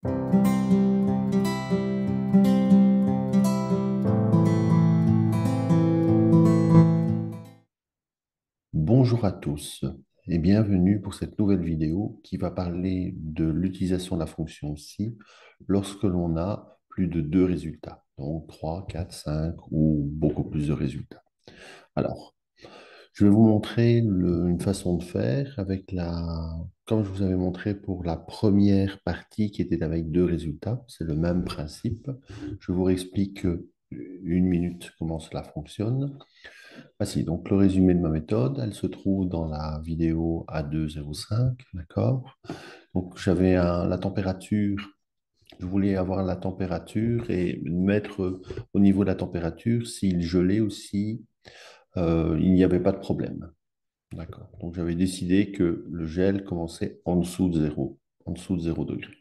Bonjour à tous et bienvenue pour cette nouvelle vidéo qui va parler de l'utilisation de la fonction si lorsque l'on a plus de deux résultats, donc 3, 4, 5 ou beaucoup plus de résultats. Alors, je vais vous montrer une façon de faire comme je vous avais montré pour la première partie qui était avec deux résultats, c'est le même principe. Je vous explique une minute comment cela fonctionne. Ah si, donc le résumé de ma méthode, elle se trouve dans la vidéo A205, d'accord? Donc j'avais la température, je voulais avoir la température et mettre au niveau de la température s'il gelait ou si il n'y avait pas de problème, d'accord? Donc j'avais décidé que le gel commençait en dessous de zéro, en dessous de 0 degré.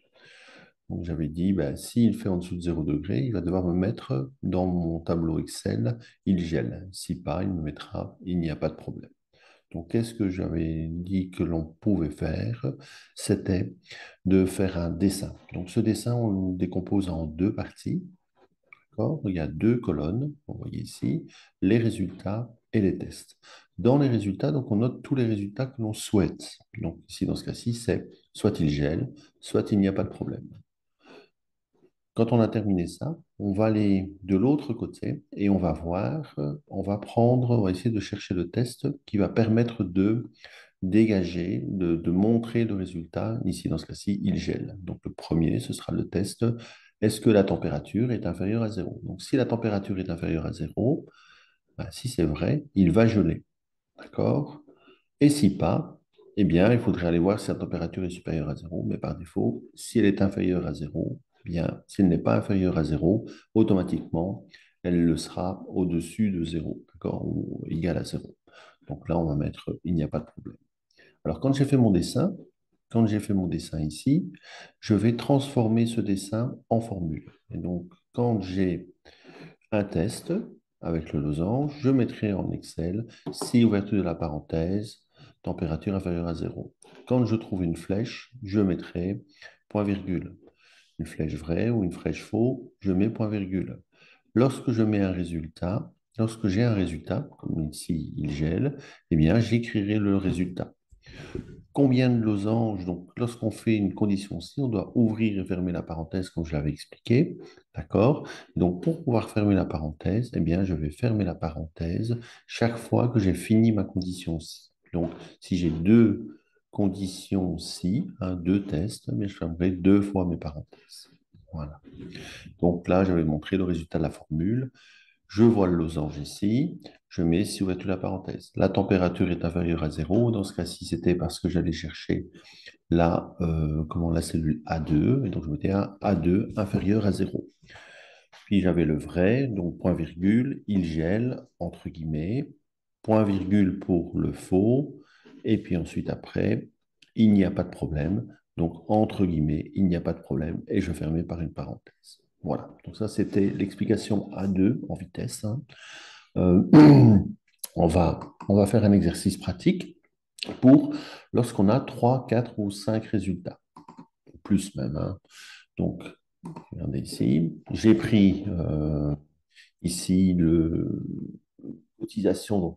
Donc j'avais dit, ben, s'il fait en dessous de 0 degré, il va devoir me mettre dans mon tableau Excel, il gèle. Si pas, il me mettra, il n'y a pas de problème. Donc, qu'est-ce que j'avais dit que l'on pouvait faire? C'était de faire un dessin. Donc, ce dessin, on le décompose en deux parties. D'accord. Il y a deux colonnes, vous voyez ici, les résultats et les tests. Dans les résultats, donc, on note tous les résultats que l'on souhaite. Donc, ici, dans ce cas-ci, c'est soit il gèle, soit il n'y a pas de problème. Quand on a terminé ça, on va aller de l'autre côté et on va voir, on va essayer de chercher le test qui va permettre de dégager, de montrer le résultat. Ici, dans ce cas-ci, il gèle. Donc, le premier, ce sera le test. Est-ce que la température est inférieure à zéro? Donc, si la température est inférieure à zéro, ben, si c'est vrai, il va geler. D'accord? Et si pas, eh bien, il faudrait aller voir si la température est supérieure à zéro. Mais par défaut, si elle est inférieure à zéro, eh bien, si elle n'est pas inférieure à zéro, automatiquement, elle le sera au-dessus de zéro, d'accord? Ou égal à zéro. Donc là, on va mettre il n'y a pas de problème. Alors, quand j'ai fait mon dessin ici, je vais transformer ce dessin en formule. Et donc, quand j'ai un test avec le losange, je mettrai en Excel si ouverture de la parenthèse, température inférieure à zéro. Quand je trouve une flèche, je mettrai point virgule. Une flèche vraie ou une flèche faux, je mets point virgule. Lorsque je mets un résultat, lorsque j'ai un résultat, comme ici il gèle, eh bien j'écrirai le résultat. Combien de losanges? Donc, lorsqu'on fait une condition si, on doit ouvrir et fermer la parenthèse, comme je l'avais expliqué. D'accord? Donc, pour pouvoir fermer la parenthèse, eh bien, je vais fermer la parenthèse chaque fois que j'ai fini ma condition si. Donc, si j'ai deux conditions si, deux tests, mais je fermerai deux fois mes parenthèses. Voilà. Donc là, j'avais montré le résultat de la formule. Je vois le losange ici, je mets si ouverture de la parenthèse. La température est inférieure à zéro. Dans ce cas-ci, c'était parce que j'allais chercher la cellule A2, et donc je mettais un A2 inférieur à zéro. Puis j'avais le vrai, donc point virgule, il gèle, entre guillemets, point virgule pour le faux, et puis ensuite après, il n'y a pas de problème, donc entre guillemets, il n'y a pas de problème, et je fermais par une parenthèse. Voilà, donc ça c'était l'explication A2 en vitesse, hein. Euh, on va faire un exercice pratique pour lorsqu'on a 3, 4 ou 5 résultats, plus même, hein. Donc, regardez ici, j'ai pris ici donc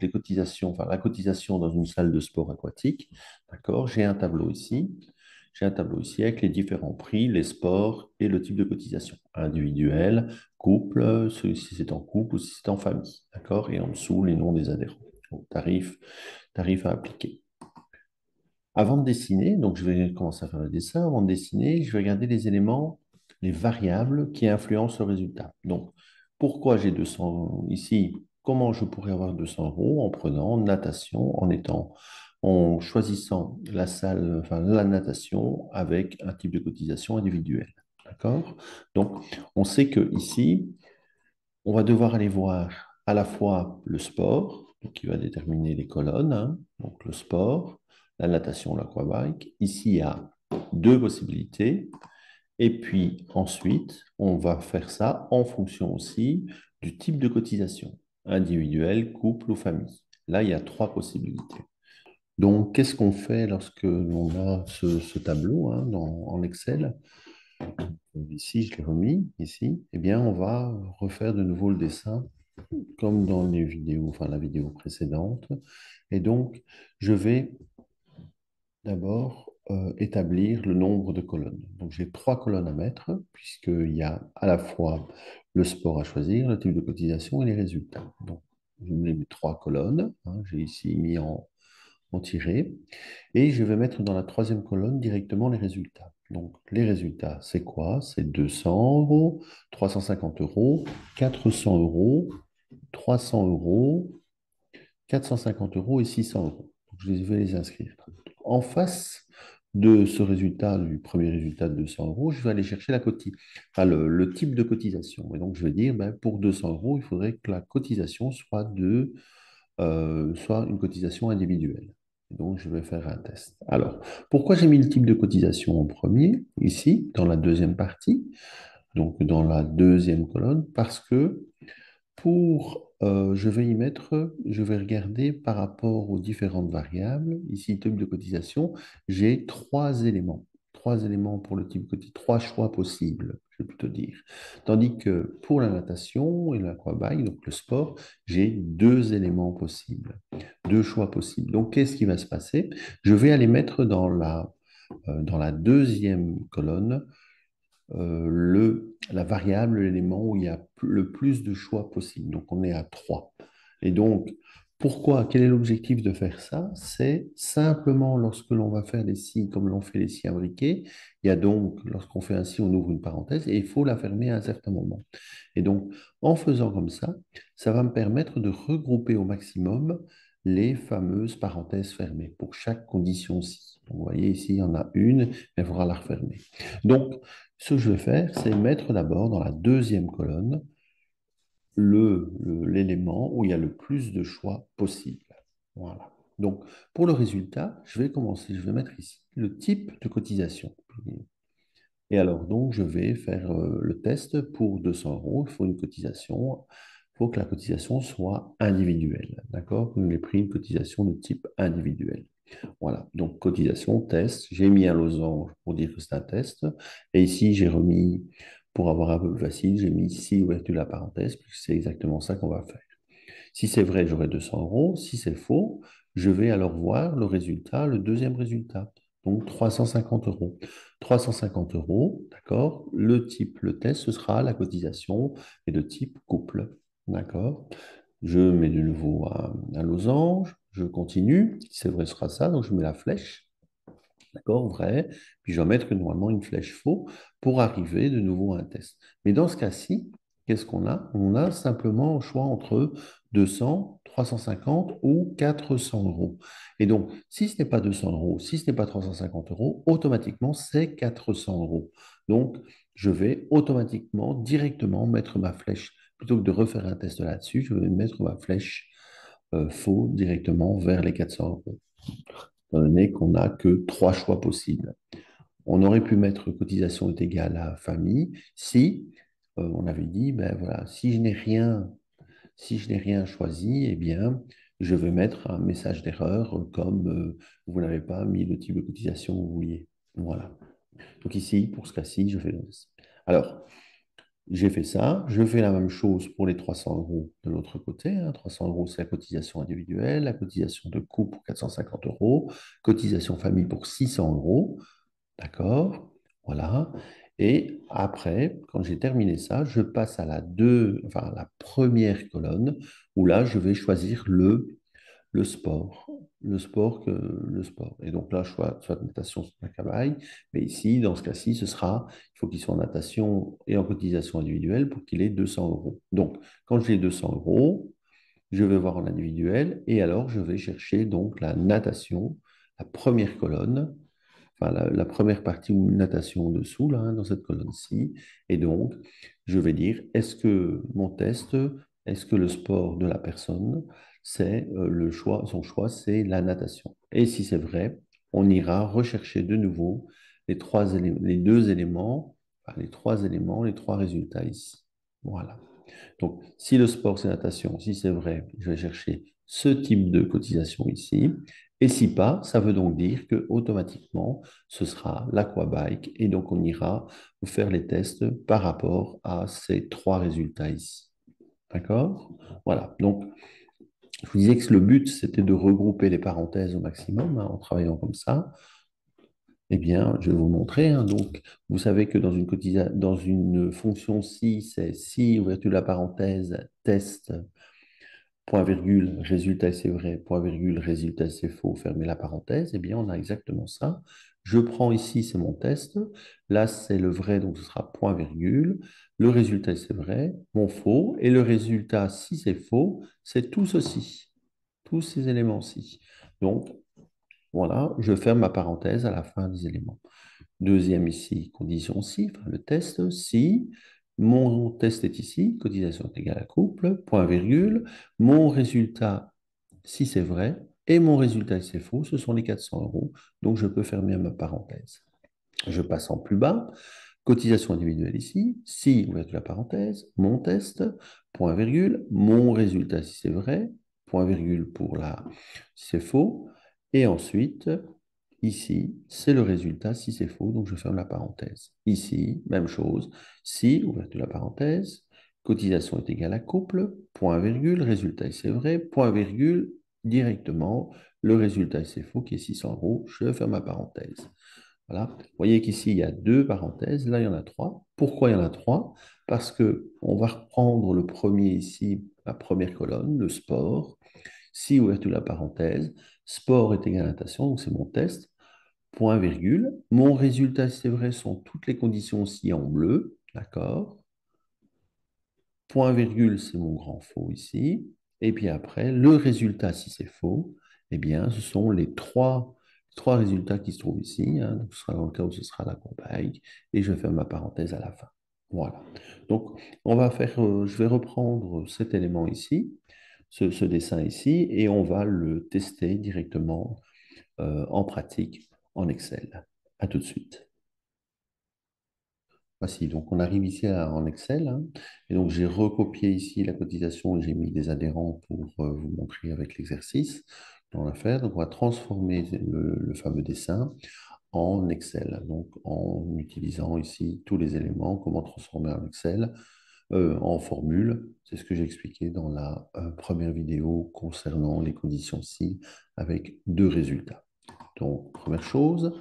les cotisations, enfin la cotisation dans une salle de sport aquatique. D'accord? J'ai un tableau ici. J'ai un tableau ici avec les différents prix, les sports et le type de cotisation. Individuel, couple, si c'est en couple ou si c'est en famille. D'accord? Et en dessous, les noms des adhérents. Donc, tarif à appliquer. Avant de dessiner, donc je vais commencer à faire le dessin. Avant de dessiner, je vais regarder les éléments, les variables qui influencent le résultat. Donc, pourquoi j'ai 200 ici? Comment je pourrais avoir 200 euros en prenant natation, en choisissant la salle, enfin la natation avec un type de cotisation individuelle. D'accord? Donc, on sait que ici, on va devoir aller voir à la fois le sport, donc qui va déterminer les colonnes, hein, donc le sport, la natation, l'aquabike. Ici, il y a deux possibilités. Et puis ensuite, on va faire ça en fonction aussi du type de cotisation, individuel, couple ou famille. Là, il y a trois possibilités. Donc, qu'est-ce qu'on fait lorsque l'on a ce tableau, hein, en Excel? ici, je l'ai remis, ici, eh bien, on va refaire de nouveau le dessin comme dans les vidéos, enfin la vidéo précédente. Et donc, je vais d'abord établir le nombre de colonnes. Donc, j'ai trois colonnes à mettre, puisqu'il y a à la fois le sport à choisir, le type de cotisation et les résultats. Donc, je mets mes trois colonnes, hein, j'ai ici mis en tiré, et je vais mettre dans la troisième colonne directement les résultats. Donc, les résultats, c'est quoi? C'est 200 euros, 350 euros, 400 euros, 300 euros, 450 euros et 600 euros. Donc, je vais les inscrire. En face de ce résultat, du premier résultat de 200 euros, je vais aller chercher enfin, le type de cotisation. Et donc, je vais dire, ben, pour 200 euros, il faudrait que la cotisation soit une cotisation individuelle. Et donc, je vais faire un test. Alors, pourquoi j'ai mis le type de cotisation en premier, ici, dans la deuxième partie, donc dans la deuxième colonne, parce que je vais y mettre, je vais regarder par rapport aux différentes variables. Ici, type de cotisation, j'ai trois éléments. Trois éléments pour le type de cotisation, trois choix possibles, je vais plutôt dire. Tandis que pour la natation et l'aquabike, donc le sport, j'ai deux éléments possibles, deux choix possibles. Donc, qu'est-ce qui va se passer? Je vais aller mettre dans la deuxième colonne la variable, l'élément où il y a le plus de choix possible. Donc, on est à 3. Et donc, pourquoi? Quel est l'objectif de faire ça? C'est simplement lorsque l'on va faire des scies comme l'on fait les scies imbriqués, il y a donc, lorsqu'on fait un scie, on ouvre une parenthèse et il faut la fermer à un certain moment. Et donc, en faisant comme ça va me permettre de regrouper au maximum les fameuses parenthèses fermées pour chaque condition scie. Donc, vous voyez ici, il y en a une, mais il faudra la refermer. Donc, ce que je vais faire, c'est mettre d'abord dans la deuxième colonne l'élément où il y a le plus de choix possible. Voilà. Donc, pour le résultat, je vais commencer, je vais mettre ici le type de cotisation. Et alors, donc, je vais faire le test pour 200 euros. Il faut une cotisation. Il faut que la cotisation soit individuelle. D'accord? Donc, j'ai pris une cotisation de type individuel. Voilà, donc cotisation, test. J'ai mis un losange pour dire que c'est un test. Et ici, j'ai remis, pour avoir un peu plus facile, j'ai mis ici ouverture de la parenthèse, puisque c'est exactement ça qu'on va faire. Si c'est vrai, j'aurai 200 euros. Si c'est faux, je vais alors voir le résultat, le deuxième résultat. Donc 350 euros. 350 euros, d'accord. Le test, ce sera la cotisation et de type couple. D'accord. Je mets de nouveau un losange, je continue. Si c'est vrai, ce sera ça. Donc je mets la flèche. D'accord, vrai. Puis je vais mettre normalement une flèche faux pour arriver de nouveau à un test. Mais dans ce cas-ci, qu'est-ce qu'on a? On a simplement un choix entre 200, 350 ou 400 euros. Et donc, si ce n'est pas 200 euros, si ce n'est pas 350 euros, automatiquement, c'est 400 euros. Donc, je vais automatiquement, directement mettre ma flèche. Plutôt que de refaire un test là-dessus, je vais mettre ma flèche faux directement vers les 400 euros étant donné qu'on n'a que trois choix possibles. On aurait pu mettre cotisation est égale à famille si on avait dit, ben voilà, si je n'ai rien choisi, eh bien, je vais mettre un message d'erreur comme vous n'avez pas mis le type de cotisation que vous vouliez. Voilà. Donc ici, pour ce cas-ci, je fais le test. Alors, j'ai fait ça. Je fais la même chose pour les 300 euros de l'autre côté, hein. 300 euros, c'est la cotisation individuelle, la cotisation de couple pour 450 euros, cotisation famille pour 600 euros. D'accord? Voilà. Et après, quand j'ai terminé ça, je passe à enfin, à la première colonne où là, je vais choisir le sport. Le sport. Et donc là, soit natation, soit cabaye. Mais ici, dans ce cas-ci, il faut qu'il soit en natation et en cotisation individuelle pour qu'il ait 200 euros. Donc, quand j'ai 200 euros, je vais voir en individuel et alors je vais chercher donc la natation, la première colonne, enfin la première partie ou natation en dessous, là, hein, dans cette colonne-ci. Et donc, je vais dire, est-ce que le sport de la personne, c'est son choix, c'est la natation. Et si c'est vrai, on ira rechercher de nouveau les deux éléments, enfin, les trois éléments, les trois résultats ici. Voilà. Donc, si le sport, c'est natation, si c'est vrai, je vais chercher ce type de cotisation ici. Et si pas, ça veut donc dire que automatiquement, ce sera l'Aquabike et donc on ira faire les tests par rapport à ces trois résultats ici. D'accord? Voilà. Donc, je vous disais que le but, c'était de regrouper les parenthèses au maximum hein, en travaillant comme ça. Eh bien, je vais vous montrer. Hein. Donc, vous savez que dans une fonction si, c'est si, ouverture de la parenthèse, test, point virgule, résultat c'est vrai, point virgule, résultat c'est faux, fermez la parenthèse. Eh bien, on a exactement ça. Je prends ici, c'est mon test. Là, c'est le vrai, donc ce sera point virgule. Le résultat c'est vrai, mon faux. Et le résultat, si c'est faux, c'est tout ceci, tous ces éléments-ci. Donc, voilà, je ferme ma parenthèse à la fin des éléments. Deuxième ici, condition si, enfin, le test, si mon test est ici, cotisation est égale à couple, point virgule, mon résultat, si c'est vrai, et mon résultat, si c'est faux, ce sont les 400 euros, donc je peux fermer ma parenthèse. Je passe en plus bas, cotisation individuelle ici, si, ouverture de la parenthèse, mon test, point virgule, mon résultat, si c'est vrai, point virgule pour la, si c'est faux, et ensuite, ici, c'est le résultat si c'est faux, donc je ferme la parenthèse. Ici, même chose, si, ouverture de la parenthèse, cotisation est égale à couple, point virgule, résultat c'est vrai, point virgule, directement, le résultat c'est faux qui est 600 euros, je ferme ma parenthèse. Voilà. Vous voyez qu'ici, il y a deux parenthèses, là, il y en a trois. Pourquoi il y en a trois? Parce que on va reprendre le premier ici, la première colonne, le sport. Si ouverture de la parenthèse, sport est égal à natation, donc c'est mon test point virgule. Mon résultat, c'est vrai, sont toutes les conditions aussi en bleu, d'accord? Point virgule, c'est mon grand faux ici. Et puis après, le résultat, si c'est faux, eh bien, ce sont les trois résultats qui se trouvent ici. Hein. Donc, ce sera dans le cas où ce sera la compagne. Et je ferme ma parenthèse à la fin. Voilà. Donc, je vais reprendre cet élément ici, ce dessin ici, et on va le tester directement en pratique en Excel. À tout de suite. Voici, donc on arrive ici en Excel, hein, et donc j'ai recopié ici la cotisation et j'ai mis des adhérents pour vous montrer avec l'exercice qu'on va faire. Donc on va transformer le fameux dessin en Excel, donc en utilisant ici tous les éléments, comment transformer en Excel en formule. C'est ce que j'ai expliqué dans la première vidéo concernant les conditions ci avec deux résultats. Donc, première chose,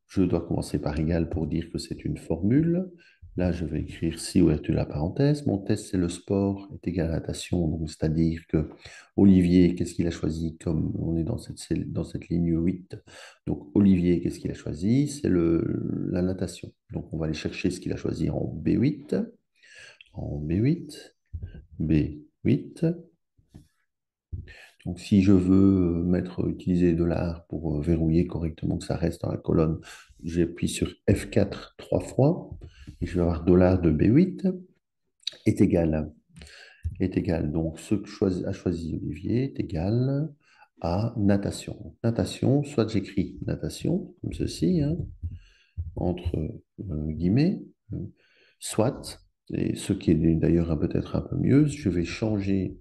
je dois commencer par égal pour dire que c'est une formule. Là, je vais écrire si ouverture de la parenthèse. Mon test, c'est le sport est égal à natation. Donc, c'est-à-dire que Olivier, qu'est-ce qu'il a choisi comme on est dans cette ligne 8. Donc, Olivier, qu'est-ce qu'il a choisi? C'est la natation. Donc, on va aller chercher ce qu'il a choisi en B8. En B8. B8. Donc, si je veux utiliser $, pour verrouiller correctement que ça reste dans la colonne, j'appuie sur F4 trois fois et je vais avoir $ de B8 est égal. Donc, ce que a choisi Olivier est égal à natation. Natation, soit j'écris natation, comme ceci, hein, entre guillemets, soit, et ce qui est d'ailleurs peut-être un peu mieux, je vais changer.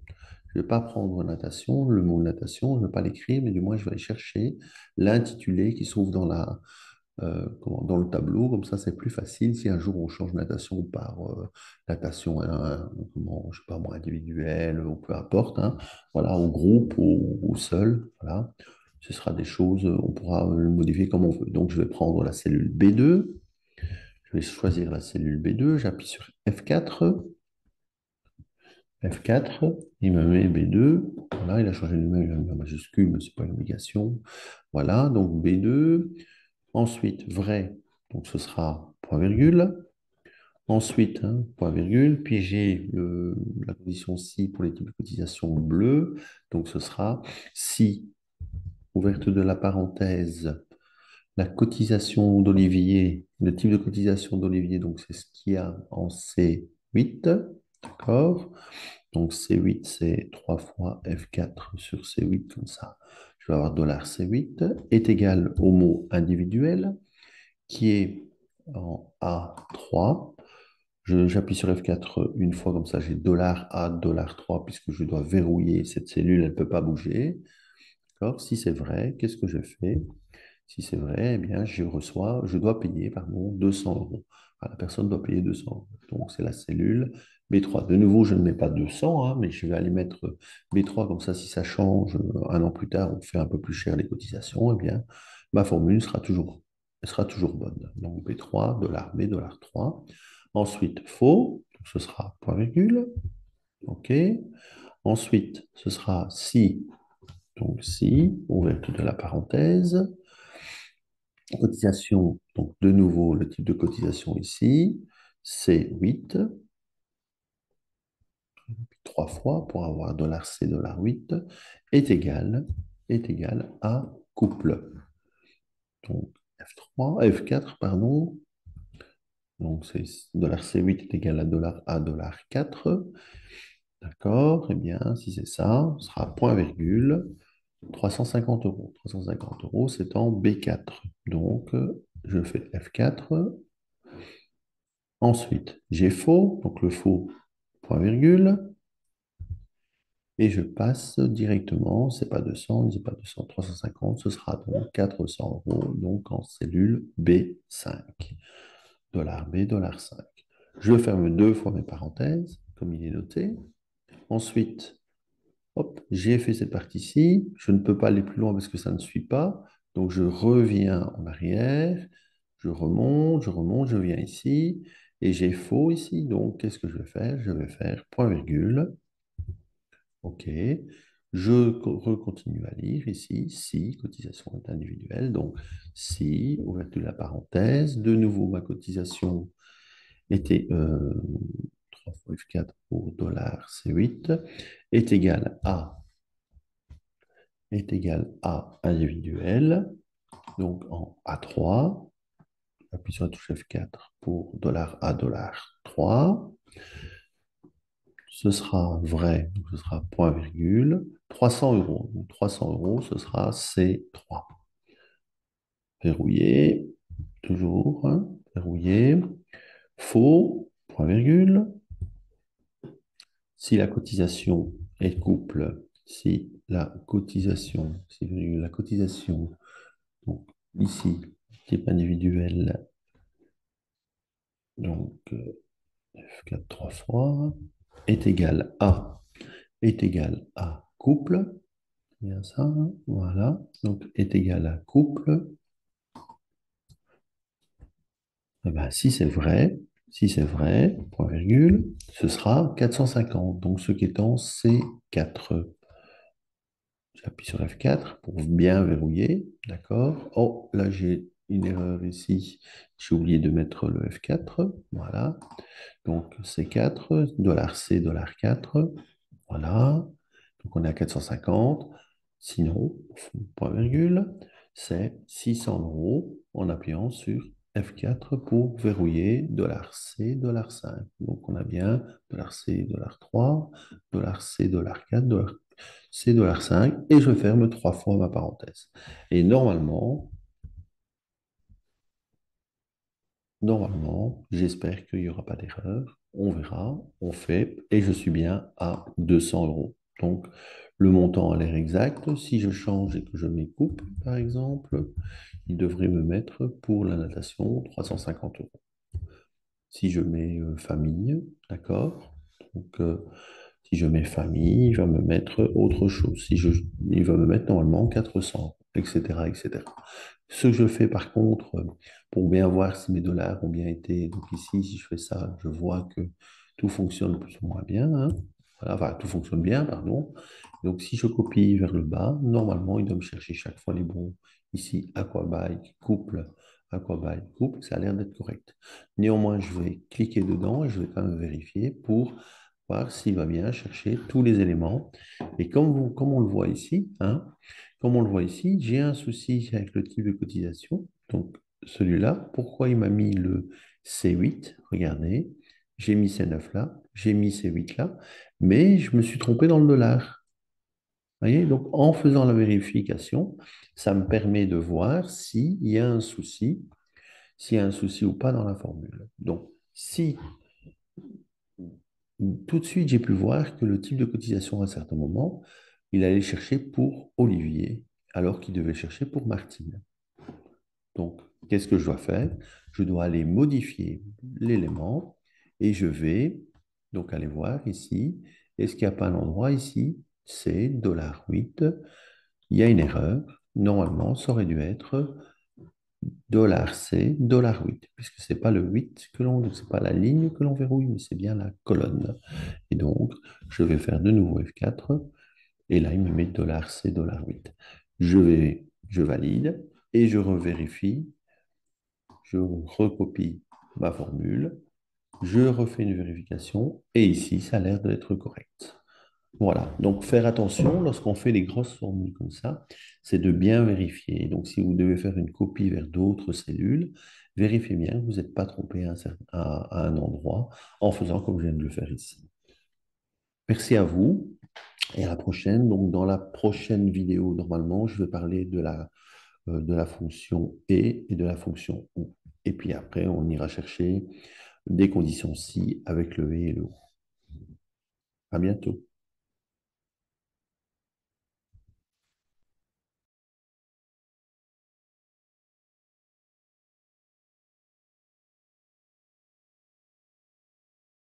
Je ne vais pas prendre natation, le mot natation, je ne vais pas l'écrire, mais du moins je vais aller chercher l'intitulé qui se trouve dans le tableau. Comme ça, c'est plus facile si un jour on change natation par natation, je sais pas moi, individuelle, ou peu importe, hein, voilà, au groupe ou seul, voilà. Ce sera des choses, on pourra le modifier comme on veut. Donc, je vais prendre la cellule B2, je vais choisir la cellule B2, j'appuie sur F4. F4, il me met B2. Voilà, il a changé de numéro, il a mis en majuscule, mais ce n'est pas une obligation. Voilà, donc B2. Ensuite, vrai, donc ce sera point virgule. Ensuite, hein, point virgule. Puis j'ai la condition si pour les types de cotisation bleu. Donc ce sera si, ouverte de la parenthèse, la cotisation d'Olivier, le type de cotisation d'Olivier, donc c'est ce qu'il y a en C8. D'accord? Donc C8, c'est 3 fois F4 sur C8, comme ça. Je vais avoir $C8 est égal au mot individuel qui est en A3. J'appuie sur F4 une fois, comme ça j'ai $A, $3, puisque je dois verrouiller cette cellule, elle ne peut pas bouger. D'accord? Si c'est vrai, qu'est-ce que je fais? Si c'est vrai, eh bien, je dois payer, pardon, 200 euros. Enfin, la personne doit payer 200 euros. Donc, c'est la cellule B3. De nouveau, je ne mets pas 200, hein, mais je vais aller mettre B3, comme ça, si ça change, un an plus tard, on fait un peu plus cher les cotisations, eh bien, ma formule sera toujours bonne. Donc, B3, dollar B, dollar 3. Ensuite, faux, donc ce sera point virgule. OK. Ensuite, ce sera si, donc si, ouverte de la parenthèse. Cotisation, donc de nouveau, le type de cotisation ici, c'est 8 trois fois pour avoir $C, $8, est égal à couple. Donc F3, F4, pardon, donc c'est $C8 est égal à $A, $4. D'accord, eh bien, si c'est ça, ce sera point virgule, 350 euros. 350 euros, c'est en B4. Donc, je fais F4. Ensuite, j'ai faux, donc le faux, point virgule, et je passe directement, c'est pas 200, c'est pas 200, 350, ce sera donc 400 euros, donc en cellule B5. Dollar B, dollar 5. Je ferme deux fois mes parenthèses, comme il est noté. Ensuite, hop, j'ai fait cette partie-ci. Je ne peux pas aller plus loin parce que ça ne suit pas. Donc, je reviens en arrière. Je remonte, je viens ici. Et j'ai faux ici. Donc, qu'est-ce que je vais faire? Je vais faire point virgule. OK. Recontinue à lire ici. Si, cotisation est individuelle. Donc, si, ouverture de la parenthèse. De nouveau, ma cotisation était 3 fois F4 pour dollar C8 est égal à individuel, donc en A3. J'appuie sur la touche F4 pour dollar A, dollar 3. Ce sera vrai, donc ce sera point virgule. 300 euros. Donc 300 euros, ce sera C3. Verrouillé, toujours, hein, verrouillé. Faux, point virgule. Si la cotisation est couple, si la cotisation, donc ici, type individuel, donc F4 trois fois, est égal à couple, bien ça, hein, voilà, donc est égal à couple, eh ben, si c'est vrai, point virgule, ce sera 450, donc ce qui est en C4. J'appuie sur F4 pour bien verrouiller. D'accord. Oh, là, j'ai une erreur ici. J'ai oublié de mettre le F4. Voilà. Donc, C4, $C, $4. Voilà. Donc, on est à 450. Sinon, point virgule, c'est 600 euros en appuyant sur F4 pour verrouiller $C, $5. Donc, on a bien $C, $3, $C, $4, c'est $5 et je ferme trois fois ma parenthèse. Et normalement, j'espère qu'il n'y aura pas d'erreur. On verra, on fait et je suis bien à 200 euros. Donc, le montant a l'air exact. Si je change et que je mets coupe, par exemple, il devrait me mettre pour la natation 350 euros. Si je mets famille, d'accord? Donc, si je mets famille, il va me mettre autre chose. Il va me mettre normalement 400, etc., etc. Ce que je fais par contre, pour bien voir si mes dollars ont bien été, donc ici, si je fais ça, je vois que tout fonctionne plus ou moins bien, hein. Voilà, enfin, tout fonctionne bien, pardon. Donc, si je copie vers le bas, normalement, il doit me chercher chaque fois les bons. Ici, Aquabike, couple, ça a l'air d'être correct. Néanmoins, je vais cliquer dedans et je vais quand même vérifier pour voir s'il va bien chercher tous les éléments. Et comme on le voit ici, hein, comme on le voit ici, j'ai un souci avec le type de cotisation. Donc, celui-là, pourquoi il m'a mis le C8? Regardez, j'ai mis C9 là, j'ai mis C8 là, mais je me suis trompé dans le dollar. Vous voyez? Donc, en faisant la vérification, ça me permet de voir s'il y a un souci, s'il y a un souci ou pas dans la formule. Donc, si tout de suite j'ai pu voir que le type de cotisation à un certain moment, il allait chercher pour Olivier. alors qu'il devait chercher pour Martine. Donc, qu'est-ce que je dois faire? Je dois aller modifier l'élément et je vais donc aller voir ici. Est-ce qu'il n'y a pas un endroit ici? C'est $8. Il y a une erreur. Normalement, ça aurait dû être $C, $8, puisque ce n'est pas le 8 que l'on, c'est pas la ligne que l'on verrouille, mais c'est bien la colonne. Et donc, je vais faire de nouveau F4, et là, il me met $C, $8. Je valide, et je revérifie, je recopie ma formule, je refais une vérification, et ici, ça a l'air d'être correct. Voilà, donc faire attention lorsqu'on fait les grosses formules comme ça, c'est de bien vérifier. Donc si vous devez faire une copie vers d'autres cellules, vérifiez bien que vous n'êtes pas trompé à un endroit en faisant comme je viens de le faire ici. Merci à vous et à la prochaine. Donc dans la prochaine vidéo, normalement, je vais parler de la fonction et de la fonction ou. Et puis après, on ira chercher des conditions si avec le et le ou. À bientôt.